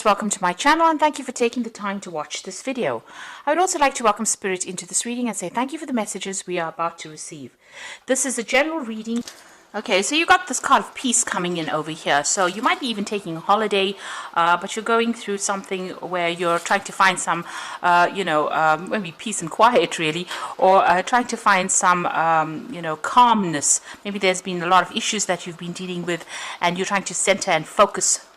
Welcome to my channel and thank you for taking the time to watch this video. I would also like to welcome Spirit into this reading and say thank you for the messages we are about to receive. This is a general reading. Okay, so you got this card of peace coming in over here. So you might be even taking a holiday, but you're going through something where you're trying to find some, maybe peace and quiet really, or trying to find some, calmness. Maybe there's been a lot of issues that you've been dealing with and you're trying to center and focus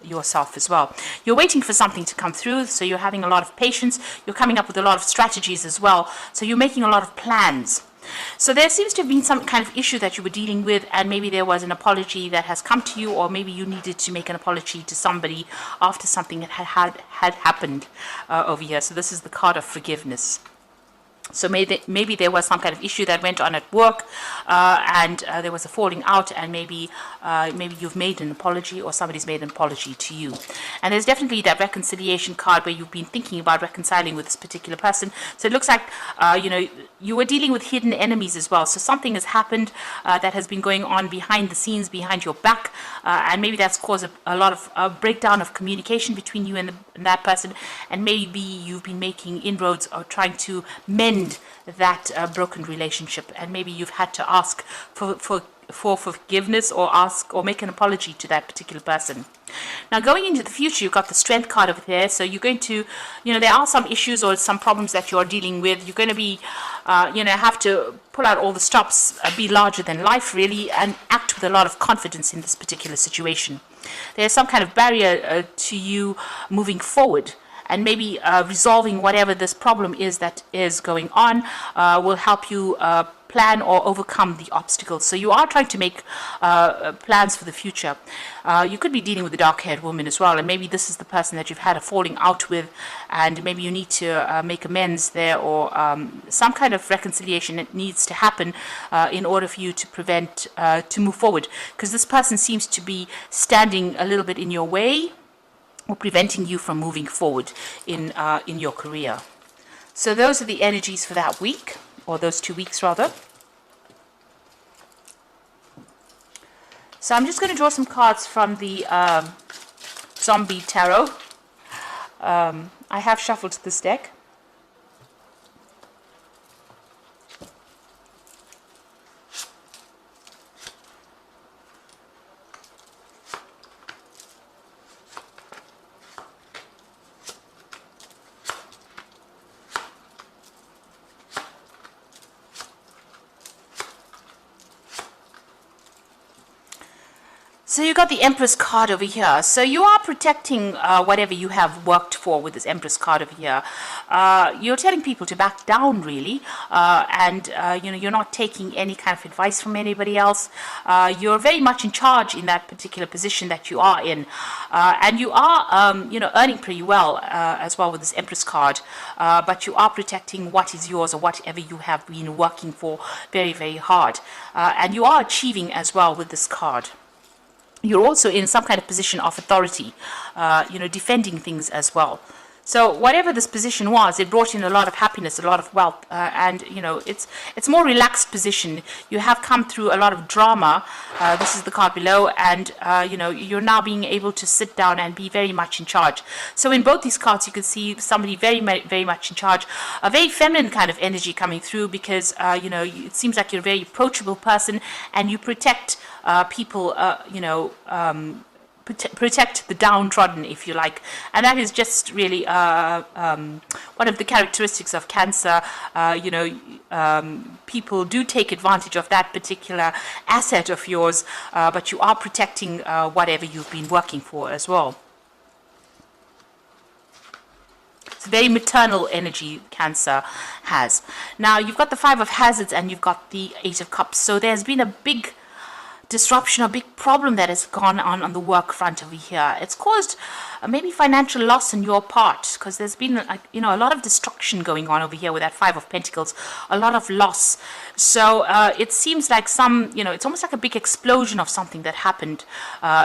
yourself as well. You're waiting for something to come through, so you're having a lot of patience. You're coming up with a lot of strategies as well. So you're making a lot of plans. So there seems to have been some kind of issue that you were dealing with, and maybe there was an apology that has come to you, or maybe you needed to make an apology to somebody after something that had happened over here. So this is the card of forgiveness. So maybe there was some kind of issue that went on at work, and there was a falling out, and maybe you've made an apology, or somebody's made an apology to you. And there's definitely that reconciliation card where you've been thinking about reconciling with this particular person. So it looks like you were dealing with hidden enemies as well. So something has happened that has been going on behind the scenes, behind your back, and maybe that's caused a lot of breakdown of communication between you and that person. And maybe you've been making inroads or trying to mend that broken relationship, and maybe you've had to ask for forgiveness, or ask or make an apology to that particular person. Now going into the future, you've got the strength card over there. So you're going to, there are some issues or some problems that you're dealing with. You're going to be have to pull out all the stops, be larger than life really, and act with a lot of confidence in this particular situation. There's some kind of barrier to you moving forward. And maybe resolving whatever this problem is that is going on will help you plan or overcome the obstacles. So you are trying to make plans for the future. You could be dealing with a dark-haired woman as well, and maybe this is the person that you've had a falling out with, and maybe you need to make amends there, or some kind of reconciliation that needs to happen in order for you to prevent to move forward, because this person seems to be standing a little bit in your way, or preventing you from moving forward in your career. So those are the energies for that week, or those 2 weeks rather. So I'm just going to draw some cards from the Zombie Tarot. I have shuffled this deck. So you got the Empress card over here. So you are protecting whatever you have worked for with this Empress card over here. You're telling people to back down really, and you're not taking any kind of advice from anybody else. You're very much in charge in that particular position that you are in, and you are earning pretty well as well with this Empress card. But you are protecting what is yours, or whatever you have been working for very, very hard, and you are achieving as well with this card. You're also in some kind of position of authority, defending things as well. So whatever this position was, it brought in a lot of happiness, a lot of wealth, and it's more relaxed position. You have come through a lot of drama. This is the card below, and you're now being able to sit down and be very much in charge. So in both these cards, you can see somebody very, very much in charge, a very feminine kind of energy coming through, because it seems like you're a very approachable person, and you protect people, protect the downtrodden, if you like. And that is just really one of the characteristics of Cancer. People do take advantage of that particular asset of yours, but you are protecting whatever you've been working for as well. It's very maternal energy Cancer has. Now you've got the Five of Hazards and you've got the Eight of Cups. So there's been a big disruption, a big problem that has gone on the work front over here. It's caused maybe financial loss on your part, because there's been a lot of destruction going on over here with that Five of Pentacles, a lot of loss. So it seems like it's almost like a big explosion of something that happened,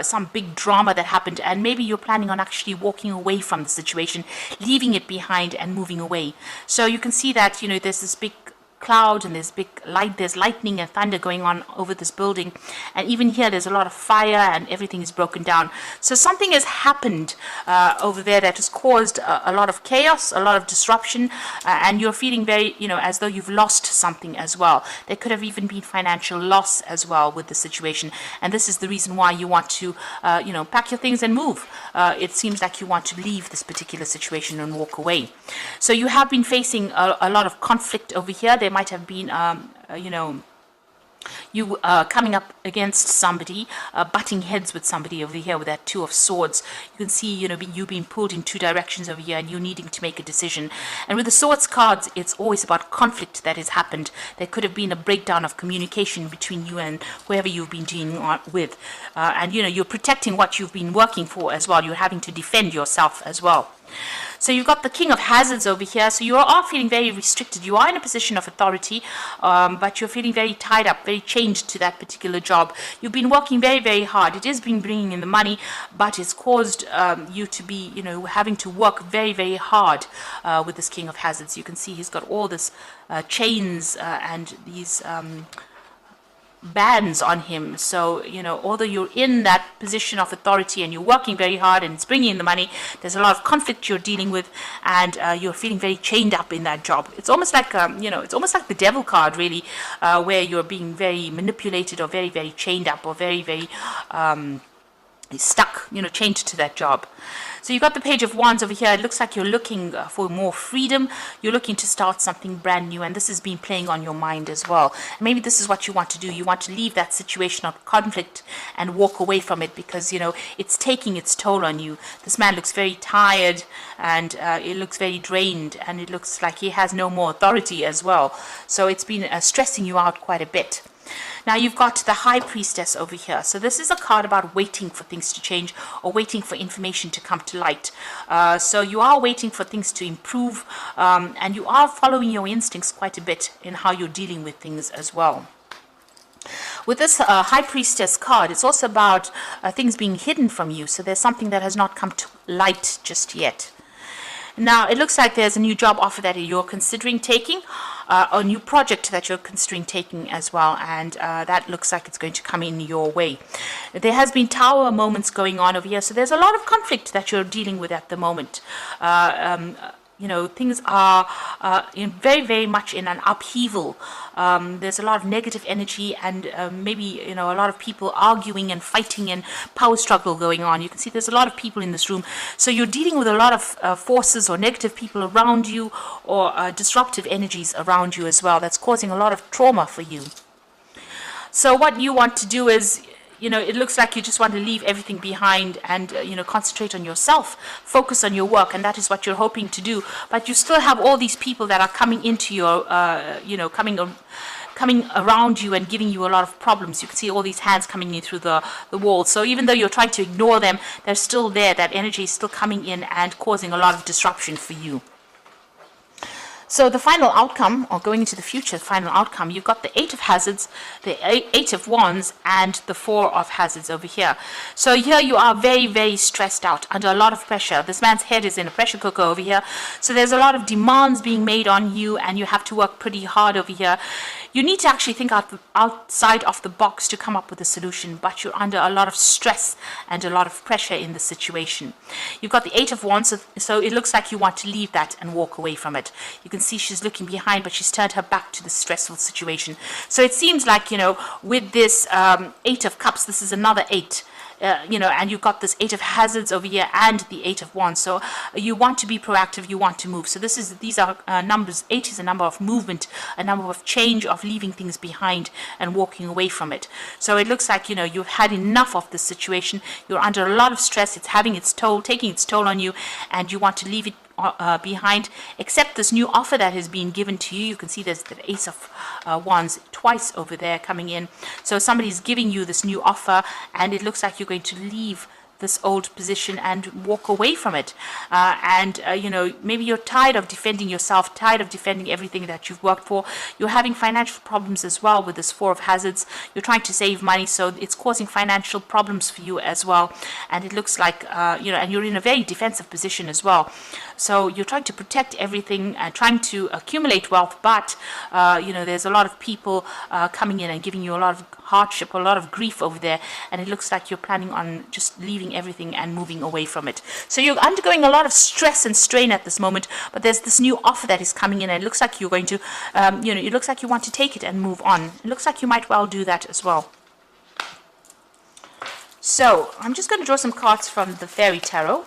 some big drama that happened, and maybe you're planning on actually walking away from the situation, leaving it behind and moving away. So you can see that there's this big cloud, and there's big light, there's lightning and thunder going on over this building. And even here, there's a lot of fire and everything is broken down. So something has happened over there that has caused a lot of chaos, a lot of disruption, and you're feeling very, as though you've lost something as well. There could have even been financial loss as well with the situation. And this is the reason why you want to, pack your things and move. It seems like you want to leave this particular situation and walk away. So you have been facing a lot of conflict over here. There might have been, you coming up against somebody, butting heads with somebody over here with that Two of Swords. You can see, you being pulled in two directions over here and you needing to make a decision. And with the Swords cards, it's always about conflict that has happened. There could have been a breakdown of communication between you and whoever you've been dealing with. And, you're protecting what you've been working for as well. You're having to defend yourself as well. So you've got the King of Hazards over here. So you are feeling very restricted. You are in a position of authority, but you're feeling very tied up, very chained to that particular job. You've been working very, very hard. It has been bringing in the money, but it's caused you to be, having to work very, very hard with this King of Hazards. You can see he's got all this chains and these bands on him. So, although you're in that position of authority and you're working very hard and it's bringing in the money, there's a lot of conflict you're dealing with, and you're feeling very chained up in that job. It's almost like, it's almost like the Devil card, really, where you're being very manipulated or very, very chained up or very, very stuck, chained to that job. So you've got the Page of Wands over here. It looks like you're looking for more freedom. You're looking to start something brand new, and this has been playing on your mind as well. Maybe this is what you want to do. You want to leave that situation of conflict and walk away from it because, it's taking its toll on you. This man looks very tired, and it looks very drained, and it looks like he has no more authority as well. So it's been stressing you out quite a bit. Now you've got the High Priestess over here. So this is a card about waiting for things to change or waiting for information to come to light. So you are waiting for things to improve, and you are following your instincts quite a bit in how you're dealing with things as well. With this High Priestess card, it's also about things being hidden from you. So there's something that has not come to light just yet. Now, it looks like there's a new job offer that you're considering taking, a new project that you're considering taking as well, and that looks like it's going to come in your way. There has been Tower moments going on over here, so there's a lot of conflict that you're dealing with at the moment. Things are very, very much in an upheaval. There's a lot of negative energy and maybe, a lot of people arguing and fighting and power struggle going on. You can see there's a lot of people in this room. So you're dealing with a lot of forces or negative people around you, or disruptive energies around you as well. That's causing a lot of trauma for you. So what you want to do is, it looks like you just want to leave everything behind and, concentrate on yourself, focus on your work, and that is what you're hoping to do. But you still have all these people that are coming into your, coming around you and giving you a lot of problems. You can see all these hands coming in through the wall. So even though you're trying to ignore them, they're still there. That energy is still coming in and causing a lot of disruption for you. So the final outcome, or going into the future, final outcome, you've got the Eight of Hazards, the Eight of Wands, and the Four of Hazards over here. So here you are very, very stressed out, under a lot of pressure. This man's head is in a pressure cooker over here. So there's a lot of demands being made on you, and you have to work pretty hard over here. You need to actually think outside of the box to come up with a solution, but you're under a lot of stress and a lot of pressure in the situation. You've got the Eight of Wands, so it looks like you want to leave that and walk away from it. You can see she's looking behind, but she's turned her back to the stressful situation. So it seems like, with this Eight of Cups, this is another eight. And you've got this Eight of Hazards over here and the Eight of Wands. So you want to be proactive, you want to move. So these are numbers. 8 is a number of movement, a number of change, of leaving things behind and walking away from it. So it looks like, you've had enough of this situation. You're under a lot of stress. It's having its toll, taking its toll on you, and you want to leave it behind, except this new offer that has been given to you. You can see there's the Ace of Wands twice over there coming in. So somebody's giving you this new offer, and it looks like you're going to leave this old position and walk away from it. You know, maybe you're tired of defending yourself, tired of defending everything that you've worked for. You're having financial problems as well with this Four of Hazards. You're trying to save money, so it's causing financial problems for you as well. And it looks like, you know, and you're in a very defensive position as well. So you're trying to protect everything and trying to accumulate wealth, but, you know, there's a lot of people coming in and giving you a lot of hardship, a lot of grief over there, and it looks like you're planning on just leaving everything and moving away from it. So you're undergoing a lot of stress and strain at this moment, but there's this new offer that is coming in, and it looks like you're going to, you know, it looks like you want to take it and move on. It looks like you might well do that as well. So I'm just going to draw some cards from the Fairy Tarot.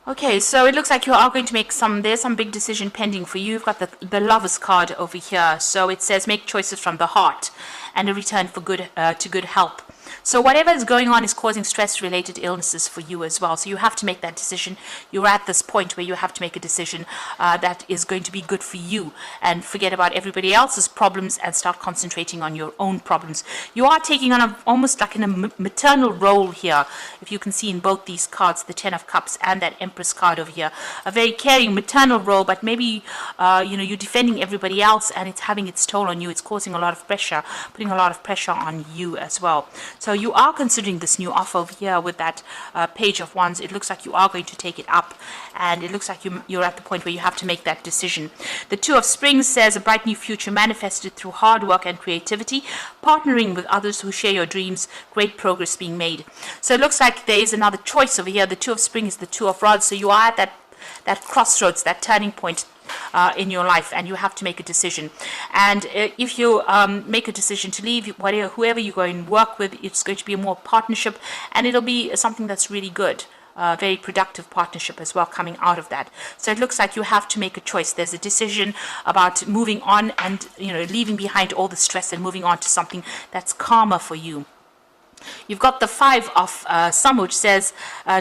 Okay, so it looks like you are going to make there's some big decision pending for you. You've got the Lovers card over here. So it says make choices from the heart and a return for good help. So whatever is going on is causing stress-related illnesses for you as well. So you have to make that decision. You're at this point where you have to make a decision that is going to be good for you, and forget about everybody else's problems and start concentrating on your own problems. You are taking on almost like in a maternal role here, if you can see in both these cards, the Ten of Cups and that Empress card over here. A very caring maternal role, but maybe you know, you're defending everybody else and it's having its toll on you. It's causing a lot of pressure, putting a lot of pressure on you as well. So you are considering this new offer over here with that Page of Wands. It looks like you are going to take it up, and it looks like you're at the point where you have to make that decision. The Two of Springs says a bright new future manifested through hard work and creativity, partnering with others who share your dreams, great progress being made. So it looks like there is another choice over here. The Two of Springs is the Two of Rods, so you are at that crossroads, that turning point in your life, and you have to make a decision. And if you make a decision to leave, whoever you go and work with, it's going to be a more partnership, and it'll be something that's really good. Very productive partnership as well coming out of that. So it looks like you have to make a choice. There's a decision about moving on and, you know, leaving behind all the stress and moving on to something that's calmer for you. You've got the Five of Sum, which says,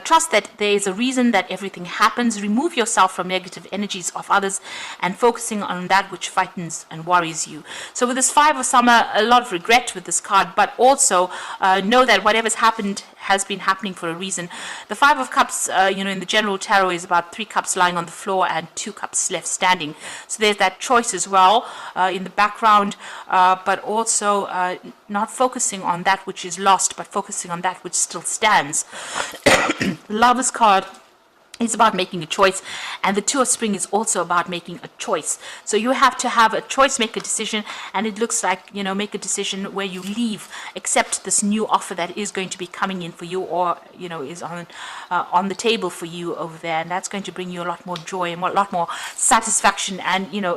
trust that there is a reason that everything happens. Remove yourself from negative energies of others and focusing on that which frightens and worries you. So with this Five of Summer, a lot of regret with this card, but also know that whatever's happened has been happening for a reason. The Five of Cups, you know, in the general tarot is about 3 cups lying on the floor and 2 cups left standing. So there's that choice as well in the background, but also not focusing on that which is lost, but focusing on that which still stands. The Lovers card is about making a choice, and the Two of Spring is also about making a choice. So you have to have a choice, make a decision, and it looks like, you know, make a decision where you leave, accept this new offer that is going to be coming in for you, or, you know, is on the table for you over there, and that's going to bring you a lot more joy and a lot more satisfaction, and, you know,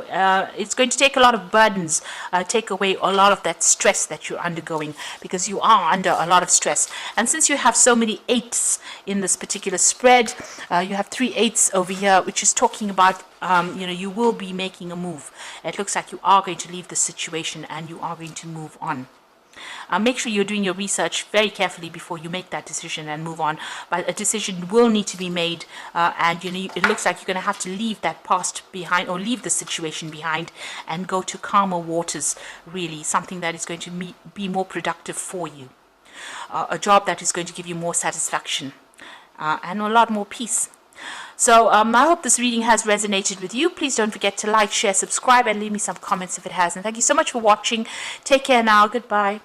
it's going to take a lot of burdens, take away a lot of that stress that you're undergoing, because you are under a lot of stress. And since you have so many 8s in this particular spread, you have 3 8s over here, which is talking about, you know, you will be making a move. It looks like you are going to leave the situation and you are going to move on. Make sure you're doing your research very carefully before you make that decision and move on. But a decision will need to be made, and, you know, it looks like you're going to have to leave that past behind, or leave the situation behind, and go to calmer waters, really, something that is going to be more productive for you. A job that is going to give you more satisfaction and a lot more peace. So I hope this reading has resonated with you. Please don't forget to like, share, subscribe, and leave me some comments if it has. And thank you so much for watching. Take care now. Goodbye.